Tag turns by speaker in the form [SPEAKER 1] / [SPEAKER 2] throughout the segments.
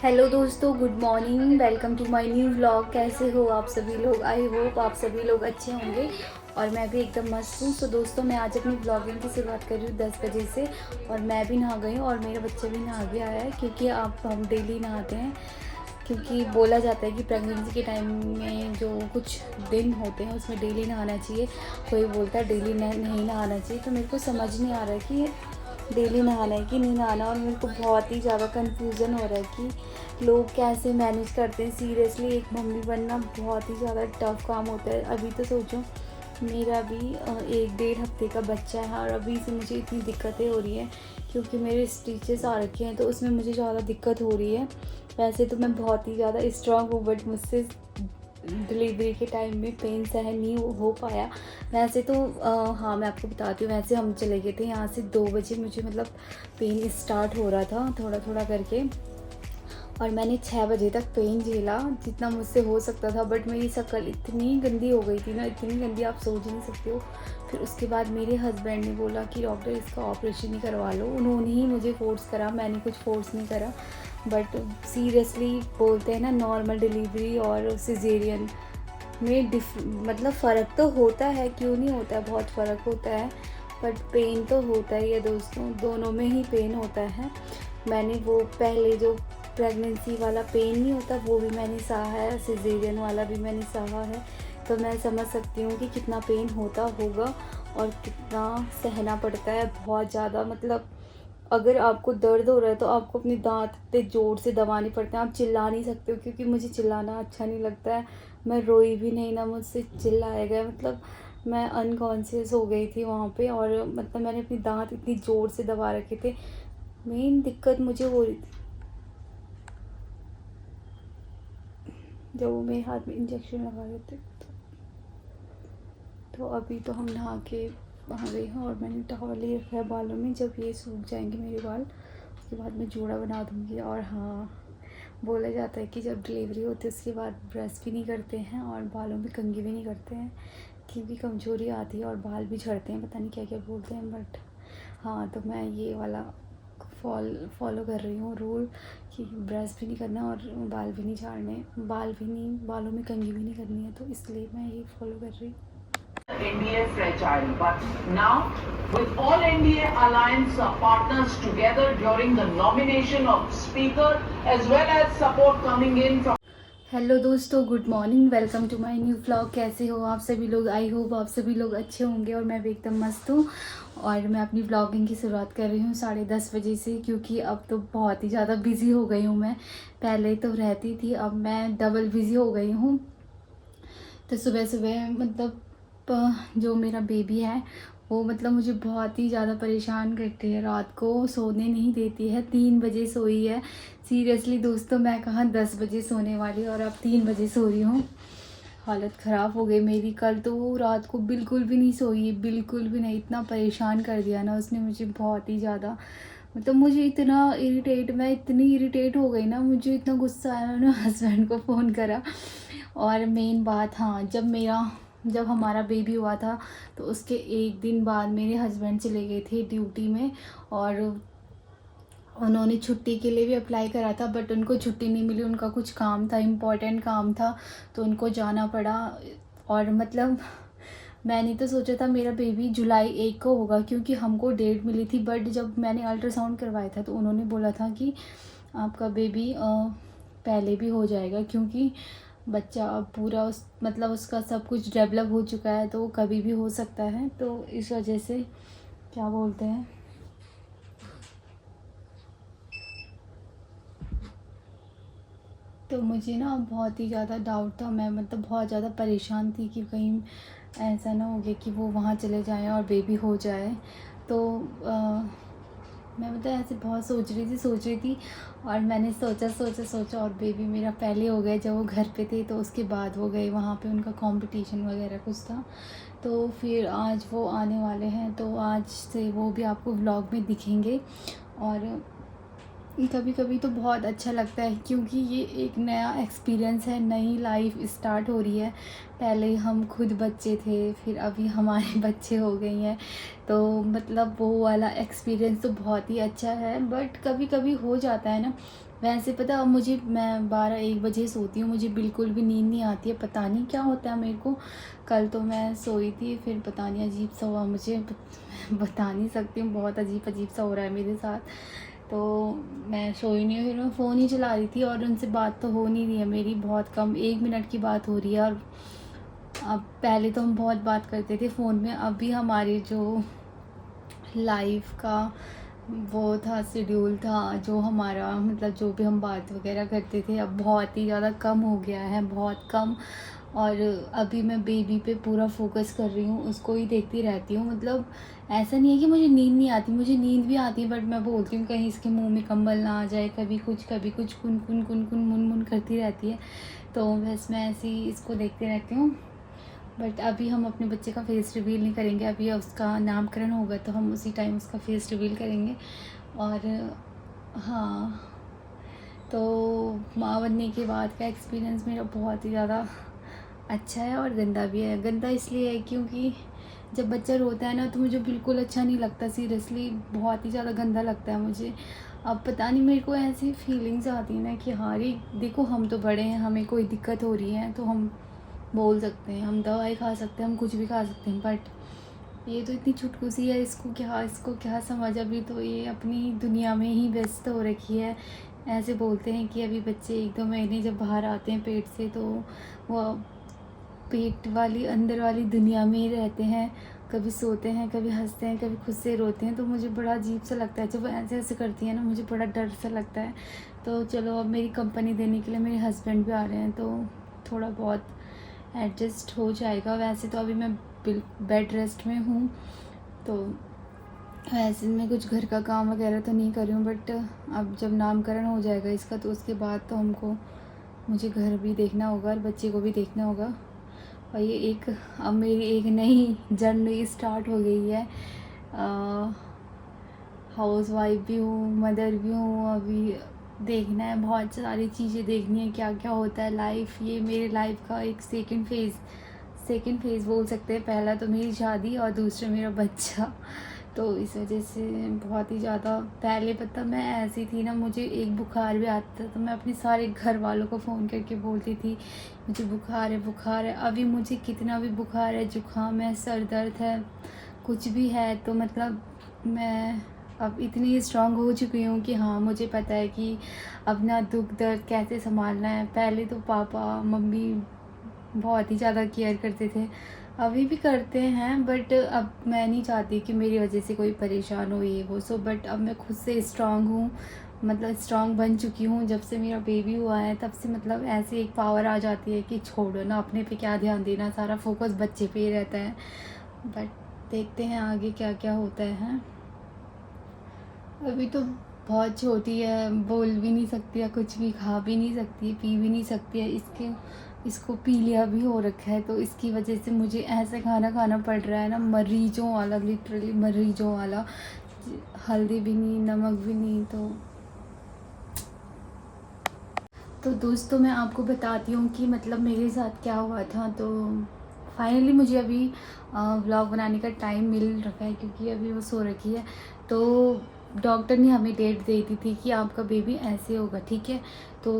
[SPEAKER 1] Hello दोस्तों, good morning. Welcome to my new vlog. कैसे हो आप सभी लोग? आई होप आप सभी लोग अच्छे होंगे और मैं भी एकदम मस्त हूँ। तो दोस्तों, मैं आज अपनी व्लॉगिंग की शुरुआत कर रही हूँ 10 बजे से और मैं भी नहा गई हूँ और मेरा बच्चा भी नहा भी आया है, क्योंकि आप हम डेली नहाते हैं। क्योंकि बोला जाता है कि प्रेगनेंसी के टाइम में जो कुछ दिन होते हैं उसमें डेली नहाना चाहिए। कोई बोलता है डेली नहीं नहाना चाहिए। तो मेरे को समझ नहीं आ रहा है कि डेली नहाना है कि नहीं नहाना, और मेरे को बहुत ही ज़्यादा कन्फ्यूज़न हो रहा है कि लोग कैसे मैनेज करते हैं। सीरियसली एक मम्मी बनना बहुत ही ज़्यादा टफ़ काम होता है। अभी तो सोचो, मेरा भी 1 डेढ़ हफ्ते का बच्चा है और अभी से मुझे इतनी दिक्कतें हो रही हैं क्योंकि मेरे स्टिचेस आ रखे हैं, तो उसमें मुझे ज़्यादा दिक्कत हो रही है। वैसे तो मैं बहुत ही ज़्यादा स्ट्रॉन्ग हूँ, बट मुझसे डिलीवरी के टाइम में पेन सहन नहीं हो पाया। वैसे तो हाँ, मैं आपको बताती हूँ। वैसे हम चले गए थे यहाँ से 2 बजे, मुझे मतलब पेन स्टार्ट हो रहा था थोड़ा थोड़ा करके, और मैंने 6 बजे तक पेन झेला जितना मुझसे हो सकता था। बट मेरी शक्ल इतनी गंदी हो गई थी ना, इतनी गंदी आप सोच नहीं सकते हो। फिर उसके बाद मेरे हस्बैंड ने बोला कि डॉक्टर इसका ऑपरेशन ही करवा लो। उन्होंने ही मुझे फ़ोर्स करा, मैंने कुछ फ़ोर्स नहीं करा। बट सीरियसली बोलते हैं ना, नॉर्मल डिलीवरी और सिजेरियन में मतलब फ़र्क तो होता है, क्यों नहीं होता है, बहुत फ़र्क होता है। बट पेन तो होता ही है दोस्तों, दोनों में ही पेन होता है। मैंने वो पहले जो प्रेगनेंसी वाला पेन नहीं होता वो भी मैंने सहा है, सिजेरियन वाला भी मैंने सहा है। तो मैं समझ सकती हूँ कि कितना पेन होता होगा और कितना सहना पड़ता है, बहुत ज़्यादा। मतलब अगर आपको दर्द हो रहा है तो आपको अपने दांत इतने ज़ोर से दबाने पड़ते हैं, आप चिल्ला नहीं सकते हो, क्योंकि मुझे चिल्लाना अच्छा नहीं लगता है। मैं रोई भी नहीं ना, मुझसे चिल्लाया गया। मतलब मैं अनकॉन्शियस हो गई थी वहाँ पे, और मतलब मैंने अपने दांत इतनी ज़ोर से दबा रखे थे। मेन दिक्कत मुझे हो रही थी जब वो मेरे हाथ में इंजेक्शन लगा रहे थे। तो अभी तो हम नहा के आ गए हैं और मैंने टॉवल ले रखा है बालों में। जब ये सूख जाएंगे मेरे बाल, उसके बाद मैं जूड़ा बना दूँगी। और हाँ, बोला जाता है कि जब डिलीवरी होती है उसके बाद ब्रश भी नहीं करते हैं और बालों में कंघी भी नहीं करते हैं, क्योंकि कमज़ोरी आती है और बाल भी झड़ते हैं, पता नहीं क्या क्या बोलते हैं। बट हाँ, तो मैं ये वाला फॉलो कर रही हूँ रूल कि ब्रश भी नहीं करना और बाल भी नहीं झाड़ने, बालों में कंघी भी नहीं करनी है। तो इसलिए मैं ये फॉलो कर रही हूँ।
[SPEAKER 2] NDA fragile, but now with all NDA alliance partners together during the nomination of speaker as well as support coming in from
[SPEAKER 1] hello दोस्तों, good morning. Welcome to my new vlog. कैसे हो आप सभी लोग? I hope आप सभी लोग अच्छे होंगे और मैं भी एकदम मस्त हूँ। और मैं अपनी व्लॉगिंग की शुरुआत कर रही हूँ 10:30 बजे से, क्योंकि अब तो बहुत ही ज़्यादा बिज़ी हो गई हूँ मैं। पहले तो रहती थी, अब मैं डबल बिज़ी हो गई हूँ। तो सुबह सुबह मतलब जो मेरा बेबी है वो मतलब मुझे बहुत ही ज़्यादा परेशान करती है, रात को सोने नहीं देती है। 3 बजे सोई है। सीरियसली दोस्तों, मैं कहाँ 10 बजे सोने वाली और अब 3 बजे सो रही हूँ। हालत ख़राब हो गई मेरी। कल तो वो रात को बिल्कुल भी नहीं सोई, बिल्कुल भी नहीं। इतना परेशान कर दिया ना उसने मुझे, बहुत ही ज़्यादा। मतलब मुझे इतना इरिटेट, मैं इतनी इरिटेट हो गई ना, मुझे इतना गुस्सा आया, मैंने हस्बैंड को फ़ोन करा। और मेन बात, हाँ, जब हमारा बेबी हुआ था तो उसके 1 दिन बाद मेरे हस्बैंड चले गए थे ड्यूटी में, और उन्होंने छुट्टी के लिए भी अप्लाई करा था, बट उनको छुट्टी नहीं मिली। उनका कुछ काम था, इम्पोर्टेंट काम था, तो उनको जाना पड़ा। और मतलब मैंने तो सोचा था मेरा बेबी जुलाई 1 को होगा, क्योंकि हमको डेट मिली थी। बट जब मैंने अल्ट्रासाउंड करवाया था तो उन्होंने बोला था कि आपका बेबी पहले भी हो जाएगा, क्योंकि बच्चा अब पूरा मतलब उसका सब कुछ डेवलप हो चुका है, तो कभी भी हो सकता है। तो इस वजह से क्या बोलते हैं, तो मुझे ना बहुत ही ज़्यादा डाउट था। मैं मतलब बहुत ज़्यादा परेशान थी कि कहीं ऐसा ना हो गया कि वो वहाँ चले जाएं और बेबी हो जाए। तो मैं मतलब ऐसे बहुत सोच रही थी और मैंने सोचा और बेबी मेरा पहले हो गया। जब वो घर पे थे तो उसके बाद वो गए वहाँ पे, उनका कंपटीशन वगैरह कुछ था। तो फिर आज वो आने वाले हैं, तो आज से वो भी आपको व्लॉग में दिखेंगे। और कभी कभी तो बहुत अच्छा लगता है, क्योंकि ये एक नया एक्सपीरियंस है, नई लाइफ स्टार्ट हो रही है। पहले हम खुद बच्चे थे, फिर अभी हमारे बच्चे हो गई हैं। तो मतलब वो वाला एक्सपीरियंस तो बहुत ही अच्छा है। बट कभी कभी हो जाता है ना वैसे पता अब मुझे, मैं 12-1 बजे सोती हूँ, मुझे बिल्कुल भी नींद नहीं आती है, पता नहीं क्या होता है मेरे को। कल तो मैं सोई थी, फिर पता नहीं अजीब सा हुआ मुझे, बता नहीं सकती हूँ, बहुत अजीब अजीब सा हो रहा है मेरे साथ। तो मैं सोई नहीं हूँ, फिर मैं फ़ोन ही चला रही थी और उनसे बात तो हो नहीं रही है मेरी, बहुत कम 1 मिनट की बात हो रही है। और अब पहले तो हम बहुत बात करते थे फ़ोन में, अभी हमारी जो लाइफ का वो था, शेड्यूल था, जो हमारा मतलब जो भी हम बात वगैरह करते थे, अब बहुत ही ज़्यादा कम हो गया है, बहुत कम। और अभी मैं बेबी पे पूरा फोकस कर रही हूँ, उसको ही देखती रहती हूँ। मतलब ऐसा नहीं है कि मुझे नींद नहीं आती, मुझे नींद भी आती है, बट मैं बोलती हूँ कहीं इसके मुंह में कंबल ना आ जाए, कभी कुछ कुन कुन कुन कुन मुन मुन करती रहती है। तो बस मैं ऐसे ही इसको देखती रहती हूँ। बट अभी हम अपने बच्चे का फेस रिवील नहीं करेंगे, अभी उसका नामकरण होगा तो हम उसी टाइम उसका फेस रिवील करेंगे। और हाँ, तो माँ बनने के बाद का एक्सपीरियंस मेरा बहुत ही ज़्यादा अच्छा है और गंदा भी है। गंदा इसलिए है क्योंकि जब बच्चा रोता है ना तो मुझे बिल्कुल अच्छा नहीं लगता, सीरियसली बहुत ही ज़्यादा गंदा लगता है मुझे। अब पता नहीं मेरे को ऐसी फीलिंग्स आती हैं ना कि हाँ रे देखो, हम तो बड़े हैं, हमें कोई दिक्कत हो रही है तो हम बोल सकते हैं, हम दवाई खा सकते हैं, हम कुछ भी खा सकते हैं। बट ये तो इतनी छुटकुसी है, इसको क्या समझ, अभी तो ये अपनी दुनिया में ही व्यस्त हो रखी है। ऐसे बोलते हैं कि अभी बच्चे 1-2 महीने जब बाहर आते हैं पेट से तो वो पेट वाली अंदर वाली दुनिया में ही रहते हैं, कभी सोते हैं, कभी हंसते हैं, कभी खुद से रोते हैं। तो मुझे बड़ा अजीब सा लगता है जब वो ऐसे ऐसे करती है ना, मुझे बड़ा डर सा लगता है। तो चलो, अब मेरी कंपनी देने के लिए मेरे हस्बैंड भी आ रहे हैं तो थोड़ा बहुत एडजस्ट हो जाएगा। वैसे तो अभी मैं बेड रेस्ट में हूँ, तो वैसे मैं कुछ घर का काम वगैरह तो नहीं कर रही हूँ। बट अब जब नामकरण हो जाएगा इसका तो उसके बाद तो मुझे घर भी देखना होगा और बच्चे को भी देखना होगा। और ये अब मेरी एक नई जर्नी स्टार्ट हो गई है। हाउस वाइफ भी हूँ, मदर भी हूँ, अभी देखना है, बहुत सारी चीज़ें देखनी है, क्या क्या होता है लाइफ। ये मेरे लाइफ का एक सेकंड फेज़ बोल सकते हैं। पहला तो मेरी शादी और दूसरा मेरा बच्चा। तो इस वजह से बहुत ही ज़्यादा, पहले पता मैं ऐसी थी ना, मुझे एक बुखार भी आता था तो मैं अपने सारे घर वालों को फ़ोन करके बोलती थी मुझे बुखार है। अभी मुझे कितना भी बुखार है, जुकाम है, सर दर्द है, कुछ भी है तो मतलब मैं अब इतनी स्ट्रांग हो चुकी हूँ कि हाँ, मुझे पता है कि अपना दुख दर्द कैसे संभालना है। पहले तो पापा मम्मी बहुत ही ज़्यादा केयर करते थे, अभी भी करते हैं, बट अब मैं नहीं चाहती कि मेरी वजह से कोई परेशान हो, ये वो सो। बट अब मैं खुद से स्ट्रांग हूँ, मतलब स्ट्रांग बन चुकी हूँ। जब से मेरा बेबी हुआ है तब से मतलब ऐसे एक पावर आ जाती है कि छोड़ो ना, अपने पे क्या ध्यान देना, सारा फोकस बच्चे पे ही रहता है। बट देखते हैं आगे क्या क्या होता है। अभी तो बहुत छोटी है, बोल भी नहीं सकती है, कुछ भी खा भी नहीं सकती है, पी भी नहीं सकती है। इसको पीलिया भी हो रखा है तो इसकी वजह से मुझे ऐसे खाना खाना पड़ रहा है ना, मरीजों वाला, लिटरली मरीजों वाला, हल्दी भी नहीं, नमक भी नहीं। तो दोस्तों मैं आपको बताती हूँ कि मतलब मेरे साथ क्या हुआ था। तो फाइनली मुझे अभी व्लॉग बनाने का टाइम मिल रखा है क्योंकि अभी वो सो रखी है। तो डॉक्टर ने हमें डेट दे दी थी कि आपका बेबी ऐसे होगा, ठीक है। तो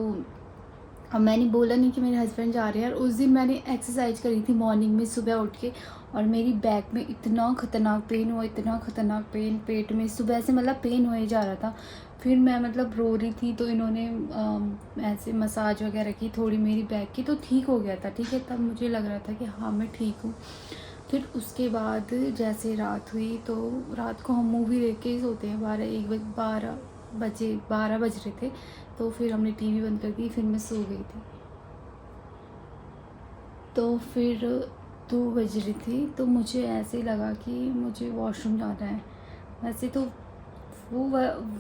[SPEAKER 1] अब मैंने बोला नहीं कि मेरे हस्बैंड जा रहे हैं। और उस दिन मैंने एक्सरसाइज करी थी मॉर्निंग में सुबह उठ के, और मेरी बैक में इतना ख़तरनाक पेन हुआ, इतना ख़तरनाक पेन पेट में, सुबह से मतलब पेन हो जा रहा था। फिर मैं मतलब रो रही थी तो इन्होंने ऐसे मसाज वगैरह की थोड़ी मेरी बैक की, तो ठीक हो गया था, ठीक है। तब मुझे लग रहा था कि हाँ मैं ठीक हूँ। फिर उसके बाद जैसे रात हुई तो रात को हम मूवी देख के ही सोते हैं, 12 बज रहे थे। तो फिर हमने टीवी बंद कर दी, फिर मैं सो गई थी। तो फिर 2 बज रही थी तो मुझे ऐसे लगा कि मुझे वॉशरूम जाना है। वैसे तो वो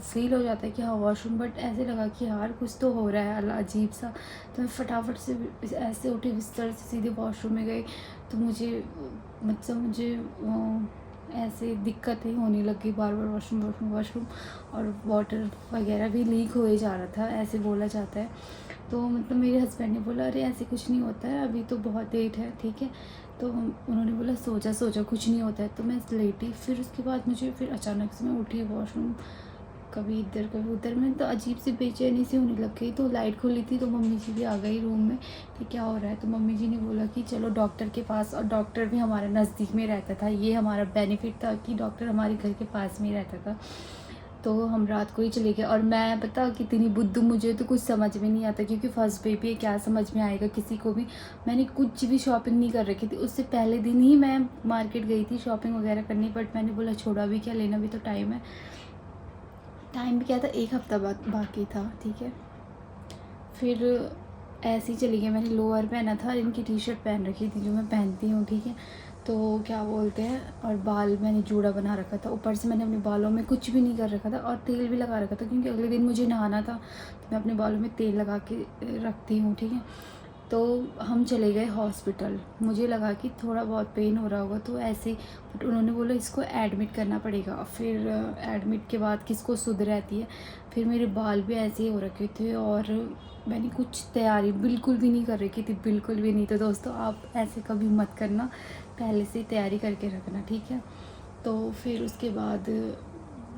[SPEAKER 1] फील हो जाता है कि हाँ वॉशरूम, बट ऐसे लगा कि यार कुछ तो हो रहा है अजीब सा। तो मैं फटाफट से ऐसे उठी, बिस्तर से सीधे वॉशरूम में गई। तो मुझे ऐसे दिक्कत ही होने लगी, बार बार वॉशरूम, और वाटर वगैरह भी लीक हो जा रहा था, ऐसे बोला जाता है। तो मतलब मेरे हस्बैंड ने बोला अरे ऐसे कुछ नहीं होता है, अभी तो बहुत लेट है, ठीक है। तो उन्होंने बोला सो जा कुछ नहीं होता है। तो मैं लेटी, फिर उसके बाद मुझे फिर अचानक से मैं उठी, वॉशरूम कभी इधर कभी उधर। में तो अजीब सी बेचैनी सी होने लग गई। तो लाइट खुली थी तो मम्मी जी भी आ गई रूम में कि क्या हो रहा है। तो मम्मी जी ने बोला कि चलो डॉक्टर के पास, और डॉक्टर भी हमारे नज़दीक में रहता था। ये हमारा बेनिफिट था कि डॉक्टर हमारे घर के पास में ही रहता था। तो हम रात को ही चले गए। और मैं पता कितनी बुद्धू, मुझे तो कुछ समझ में नहीं आता क्योंकि फर्स्ट बेबी है, क्या समझ में आएगा किसी को भी। मैंने कुछ भी शॉपिंग नहीं कर रखी थी। उससे पहले दिन ही मैं मार्केट गई थी शॉपिंग वगैरह करनी, बट मैंने बोला छोड़ा भी क्या लेना, भी तो टाइम है। टाइम भी क्या था, 1 हफ्ता बाद बाकी था, ठीक है। फिर ऐसे ही चली गई। मैंने लोअर पहना था, इनकी टी शर्ट पहन रखी थी जो मैं पहनती हूँ, ठीक है। तो क्या बोलते हैं, और बाल मैंने जूड़ा बना रखा था। ऊपर से मैंने अपने बालों में कुछ भी नहीं कर रखा था और तेल भी लगा रखा था क्योंकि अगले दिन मुझे नहाना था। तो मैं अपने बालों में तेल लगा के रखती हूँ, ठीक है। तो हम चले गए हॉस्पिटल। मुझे लगा कि थोड़ा बहुत पेन हो रहा होगा तो ऐसे, बट उन्होंने बोला इसको एडमिट करना पड़ेगा। फिर एडमिट के बाद किसको सुध रहती है। फिर मेरे बाल भी ऐसे ही हो रखे थे और मैंने कुछ तैयारी बिल्कुल भी नहीं कर रखी थी, बिल्कुल भी नहीं। तो दोस्तों आप ऐसे कभी मत करना, पहले से तैयारी करके रखना, ठीक है। तो फिर उसके बाद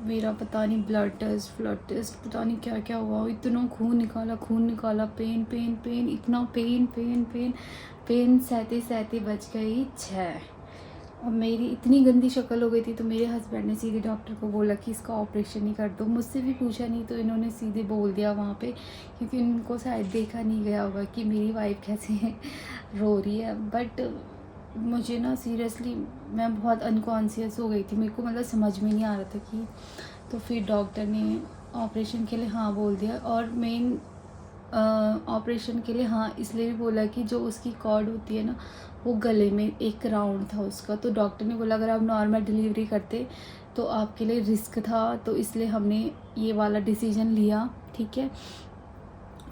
[SPEAKER 1] मेरा पता नहीं ब्लड टेस्ट पता नहीं क्या क्या हुआ। इतना खून निकाला, पेन पेन पेन, इतना पेन पेन पेन पेन, सहते सहते बज गई 6। और मेरी इतनी गंदी शक्ल हो गई थी। तो मेरे हस्बैंड ने सीधे डॉक्टर को बोला कि इसका ऑपरेशन ही कर दो। मुझसे भी पूछा नहीं, तो इन्होंने सीधे बोल दिया वहाँ पे, क्योंकि इनको शायद देखा नहीं गया होगा कि मेरी वाइफ कैसे रो रही है। बट मुझे ना सीरियसली मैं बहुत अनकॉन्शियस हो गई थी, मेरे को मतलब समझ में नहीं आ रहा था कि। तो फिर डॉक्टर ने ऑपरेशन के लिए हाँ बोल दिया। और मेन ऑपरेशन के लिए हाँ इसलिए भी बोला कि जो उसकी कॉर्ड होती है ना, वो गले में एक राउंड था उसका। तो डॉक्टर ने बोला अगर आप नॉर्मल डिलीवरी करते तो आपके लिए रिस्क था, तो इसलिए हमने ये वाला डिसीजन लिया, ठीक है।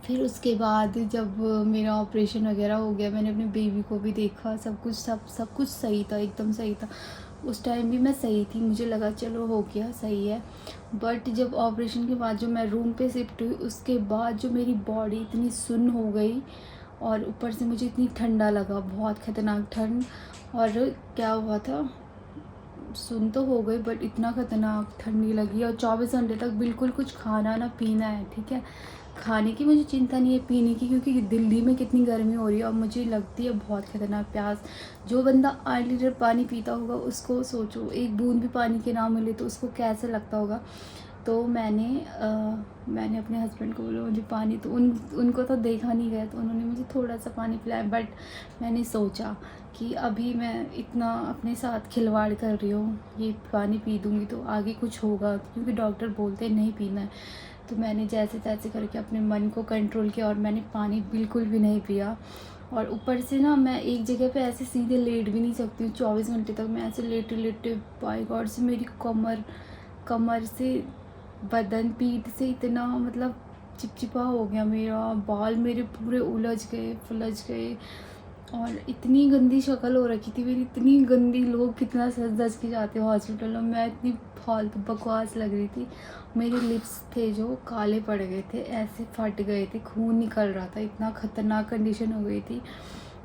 [SPEAKER 1] फिर उसके बाद जब मेरा ऑपरेशन वगैरह हो गया, मैंने अपने बेबी को भी देखा, सब कुछ सही था, एकदम सही था। उस टाइम भी मैं सही थी, मुझे लगा चलो हो गया, सही है। बट जब ऑपरेशन के बाद जो मैं रूम पे शिफ्ट हुई, उसके बाद जो मेरी बॉडी इतनी सुन्न हो गई और ऊपर से मुझे इतनी ठंडा लगा, बहुत ख़तरनाक ठंड। और क्या हुआ था, सुन तो हो गई बट इतना ख़तरनाक ठंडी लगी। और 24 घंटे तक बिल्कुल कुछ खाना ना पीना है, ठीक है। खाने की मुझे चिंता नहीं है, पीने की क्योंकि दिल्ली में कितनी गर्मी हो रही है और मुझे लगती है बहुत ख़तरनाक प्यास। जो बंदा 8 लीटर पानी पीता होगा उसको सोचो, एक बूंद भी पानी के ना मिले तो उसको कैसे लगता होगा। तो मैंने अपने हस्बैंड को बोला मुझे पानी, तो उनको तो देखा नहीं गया, तो उन्होंने मुझे थोड़ा सा पानी पिलाया। बट मैंने सोचा कि अभी मैं इतना अपने साथ खिलवाड़ कर रही हूँ, ये पानी पी दूँगी तो आगे कुछ होगा, क्योंकि डॉक्टर बोलते हैं नहीं पीना है। तो मैंने जैसे तैसे करके अपने मन को कंट्रोल किया और मैंने पानी बिल्कुल भी नहीं पिया। और ऊपर से ना मैं एक जगह पे ऐसे सीधे लेट भी नहीं सकती हूँ 24 घंटे तक। मैं ऐसे लेटे लेटे बाय गॉड से मेरी कमर से बदन, पीठ से इतना मतलब चिपचिपा हो गया मेरा, बाल मेरे पूरे उलझ गए, फुलझ गए। और इतनी गंदी शक्ल हो रखी थी मेरी, इतनी गंदी, लोग कितना सज धज के जाते हो हॉस्पिटल में, मैं इतनी फालतू बकवास लग रही थी। मेरे लिप्स थे जो काले पड़ गए थे, ऐसे फट गए थे, खून निकल रहा था, इतना ख़तरनाक कंडीशन हो गई थी।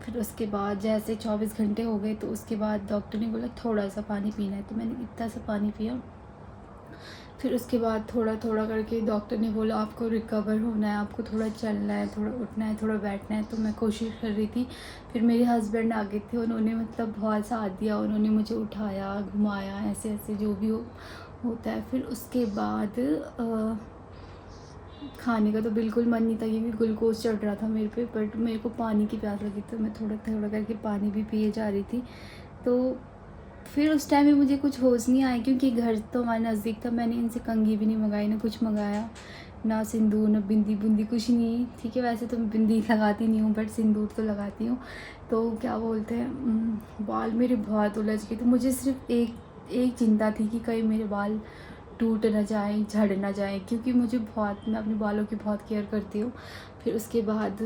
[SPEAKER 1] फिर उसके बाद जैसे 24 घंटे हो गए तो उसके बाद डॉक्टर ने बोला थोड़ा सा पानी पीना है, तो मैंने इतना सा पानी पिया। फिर उसके बाद थोड़ा थोड़ा करके डॉक्टर ने बोला आपको रिकवर होना है, आपको थोड़ा चलना है, थोड़ा उठना है, थोड़ा बैठना है। तो मैं कोशिश कर रही थी। फिर मेरे हस्बैंड आ गए थे, उन्होंने मतलब बहुत साथ दिया, उन्होंने मुझे उठाया, घुमाया, ऐसे ऐसे जो भी होता है। फिर उसके बाद खाने का तो बिल्कुल मन नहीं था क्योंकि ग्लूकोज चढ़ रहा था मेरे पे, बट मेरे को पानी की प्यास लगी तो मैं थोड़ा थोड़ा करके पानी भी पिए जा रही थी। तो फिर उस टाइम में मुझे कुछ होश नहीं आया क्योंकि घर तो हमारे नज़दीक था। मैंने इनसे कंघी भी नहीं मंगाई, ना कुछ मंगाया, ना सिंदूर, ना बिंदी बुंदी, कुछ नहीं, ठीक है। वैसे तो मैं बिंदी लगाती नहीं हूँ बट सिंदूर तो लगाती हूँ। तो क्या बोलते हैं, बाल मेरे बहुत उलझ गए थे। मुझे सिर्फ एक चिंता थी कि कहीं मेरे बाल टूट ना जाए, झड़ ना जाए, क्योंकि मैं अपने बालों की बहुत केयर करती हूँ। फिर उसके बाद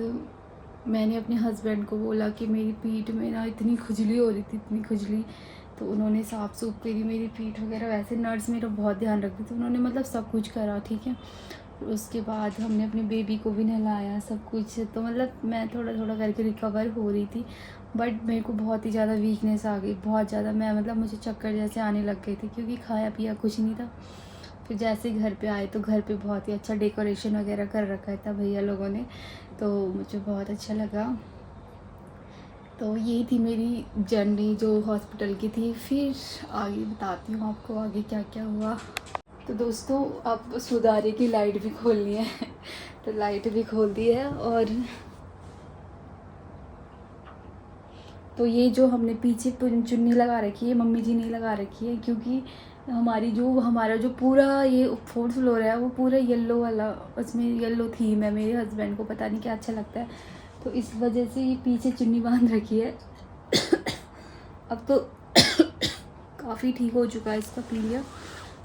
[SPEAKER 1] मैंने अपने हस्बैंड को बोला कि मेरी पीठ में ना इतनी खुजली हो रही थी, इतनी खुजली। तो उन्होंने साफ़ सूफ करी मेरी पीठ वगैरह। वैसे नर्स मेरा बहुत ध्यान रखती थी, उन्होंने मतलब सब कुछ करा, ठीक है। फिर उसके बाद हमने अपने बेबी को भी नहलाया, सब कुछ। तो मतलब मैं थोड़ा थोड़ा करके रिकवर हो रही थी, बट मेरे को बहुत ही ज़्यादा वीकनेस आ गई, बहुत ज़्यादा। मैं मतलब मुझे चक्कर जैसे आने लग गए थे क्योंकि खाया पिया कुछ नहीं था। फिर जैसे घर पे आए तो घर पे बहुत ही अच्छा डेकोरेशन वगैरह कर रखा था भैया लोगों ने, तो मुझे बहुत अच्छा लगा। तो यही थी मेरी जर्नी जो हॉस्पिटल की थी। फिर आगे बताती हूँ आपको आगे क्या क्या हुआ। तो दोस्तों अब सुधारे की लाइट भी खोलनी है तो लाइट भी खोल दी है। और तो ये जो हमने पीछे चुन्नी लगा रखी है, मम्मी जी ने लगा रखी है, क्योंकि हमारा जो पूरा ये 4th फ्लोर है वो पूरा येलो वाला, उसमें येलो थीम है। मेरे हस्बैंड को पता नहीं क्या अच्छा लगता है, तो इस वजह से ये पीछे चुन्नी बांध रखी है अब तो काफ़ी ठीक हो चुका है इसका पी लिया।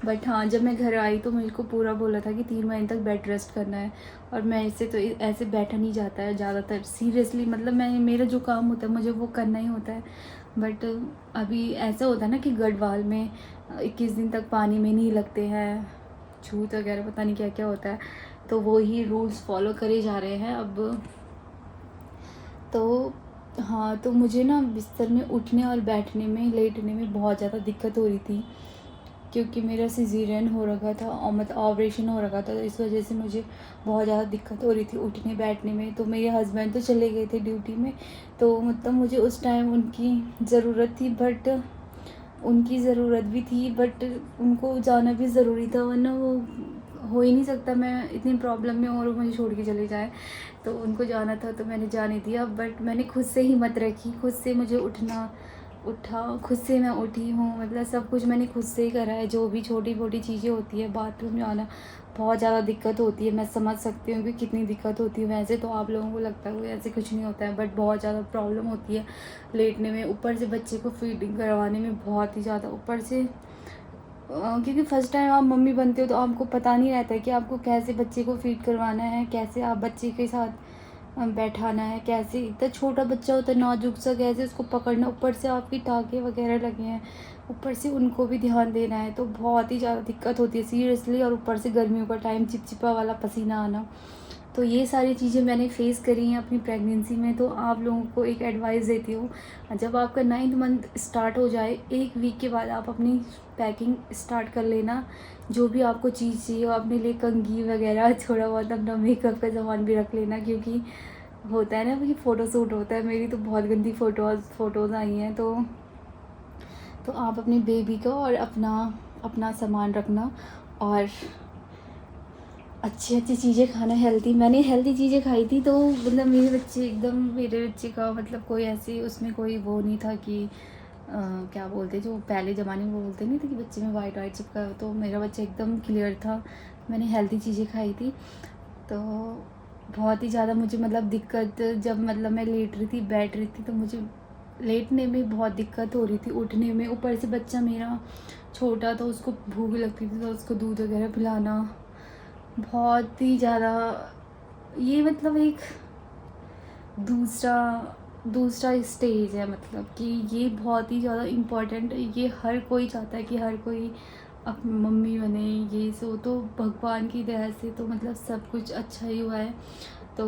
[SPEAKER 1] बट हाँ, जब मैं घर आई तो मेरे को पूरा बोला था कि 3 महीने तक बेड रेस्ट करना है, और मैं इससे तो ऐसे बैठा नहीं जाता है ज़्यादातर, सीरियसली मतलब मेरा जो काम होता है मुझे वो करना ही होता है। बट अभी ऐसा होता है ना कि गढ़वाल में 21 दिन तक पानी में नहीं लगते हैं, छूत वगैरह पता नहीं क्या क्या होता है, तो वो ही रूल्स फॉलो करे जा रहे हैं अब। तो हाँ, तो मुझे ना बिस्तर में उठने और बैठने में, लेटने में बहुत ज़्यादा दिक्कत हो रही थी, क्योंकि मेरा सिजेरियन हो रखा था और मतलब ऑपरेशन हो रखा था, तो इस वजह से मुझे बहुत ज़्यादा दिक्कत हो रही थी उठने बैठने में। तो मेरे हस्बैंड तो चले गए थे ड्यूटी में, तो मतलब मुझे उस टाइम उनकी ज़रूरत थी, बट उनको जाना भी ज़रूरी था, वरना वो हो ही नहीं सकता, मैं इतनी प्रॉब्लम में और मुझे छोड़ के चले जाए, तो उनको जाना था तो मैंने जाने दिया। बट मैंने खुद से हिम्मत रखी, खुद से मुझे खुद से मैं उठी हूँ, मतलब सब कुछ मैंने खुद से ही करा है। जो भी छोटी मोटी चीज़ें होती है, बाथरूम में आना बहुत ज़्यादा दिक्कत होती है, मैं समझ सकती हूँ कि कितनी दिक्कत होती है। वैसे तो आप लोगों को लगता है कोई ऐसे कुछ नहीं होता है, बट बहुत ज़्यादा प्रॉब्लम होती है लेटने में, ऊपर से बच्चे को फीडिंग करवाने में बहुत ही ज़्यादा, ऊपर से क्योंकि फ़र्स्ट टाइम आप मम्मी बनते हो तो आपको पता नहीं रहता है कि आपको कैसे बच्चे को फीड करवाना है, कैसे आप बच्चे के साथ बैठाना है, कैसे इतना छोटा बच्चा होता है नाजुक सा, कैसे उसको पकड़ना, ऊपर से आपकी टाँके वगैरह लगे हैं, ऊपर से उनको भी ध्यान देना है, तो बहुत ही ज़्यादा दिक्कत होती है सीरियसली। और ऊपर से गर्मियों का टाइम, चिपचिपा वाला पसीना आना, तो ये सारी चीज़ें मैंने फ़ेस करी हैं अपनी प्रेगनेंसी में। तो आप लोगों को एक एडवाइस देती हूँ, जब आपका 9th मंथ स्टार्ट हो जाए, 1 वीक के बाद आप अपनी पैकिंग स्टार्ट कर लेना। जो भी आपको चीज़ चाहिए अपने लिए, कंघी वगैरह, थोड़ा बहुत अपना मेकअप का सामान भी रख लेना, क्योंकि होता है ना कि फ़ोटो शूट होता है। मेरी तो बहुत गंदी फ़ोटोज़ आई हैं, तो आप अपनी बेबी का और अपना सामान रखना, और अच्छी चीज़ें खाना, हेल्दी। मैंने हेल्दी चीज़ें खाई थी, तो मतलब मेरे बच्चे का मतलब कोई ऐसी उसमें कोई वो नहीं था कि क्या बोलते, जो पहले ज़माने में वो बोलते नहीं थे कि बच्चे में वाइट चिपका, तो मेरा बच्चा एकदम क्लियर था। मैंने हेल्दी चीज़ें खाई थी, तो बहुत ही ज़्यादा मुझे मतलब दिक्कत, जब मतलब मैं लेट रही थी, बैठ रही थी, तो मुझे लेटने में बहुत दिक्कत हो रही थी, उठने में। ऊपर से बच्चा मेरा छोटा, तो उसको भूख लगती थी, तो उसको दूध वगैरह पिलाना, बहुत ही ज़्यादा, ये मतलब एक दूसरा स्टेज है, मतलब कि ये बहुत ही ज़्यादा इम्पॉर्टेंट, ये हर कोई चाहता है कि हर कोई अपनी मम्मी बने, ये सो तो भगवान की दया से तो मतलब सब कुछ अच्छा ही हुआ है। तो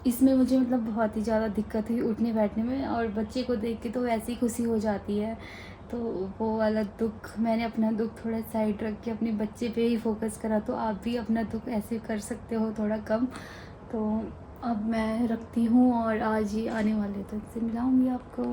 [SPEAKER 1] इसमें मुझे मतलब बहुत ही ज़्यादा दिक्कत हुई उठने बैठने में, और बच्चे को देख के तो वैसे ही खुशी हो जाती है। तो वो वाला दुख, मैंने अपना दुख थोड़ा साइड रख के अपने बच्चे पे ही फोकस करा, तो आप भी अपना दुख ऐसे कर सकते हो थोड़ा कम। तो अब मैं रखती हूँ, और आज ही आने वाले तक से मिलाऊँगी आपको।